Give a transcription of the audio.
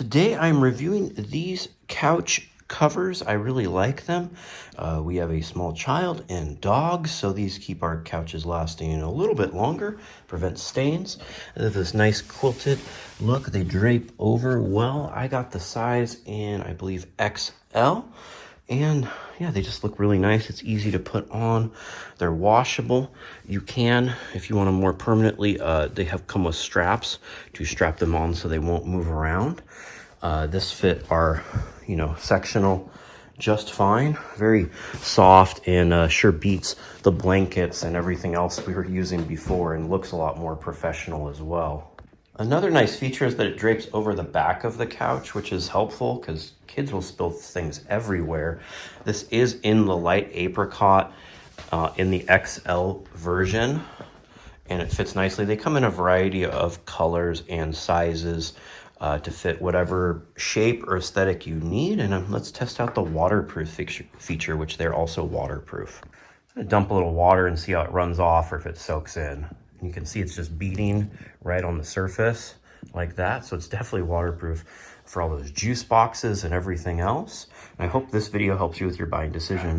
Today I'm reviewing these couch covers. I really like them. We have a small child and dogs, so these keep our couches lasting a little bit longer, prevent stains. They have this nice quilted look. They drape over well. I got the size in, I believe, XL. And yeah, they just look really nice. It's easy to put on. They're washable. You can, if you want them more permanently, they have come with straps to strap them on so they won't move around. This fit our, sectional just fine. Very soft and sure beats the blankets and everything else we were using before, and looks a lot more professional as well. Another nice feature is that it drapes over the back of the couch, which is helpful because kids will spill things everywhere. This is in the light apricot in the XL version, and it fits nicely. They come in a variety of colors and sizes to fit whatever shape or aesthetic you need. And let's test out the waterproof feature, which they're also waterproof. I'm gonna dump a little water and see how it runs off or if it soaks in. And you can see it's just beating right on the surface like that. So it's definitely waterproof for all those juice boxes and everything else. And I hope this video helps you with your buying decision.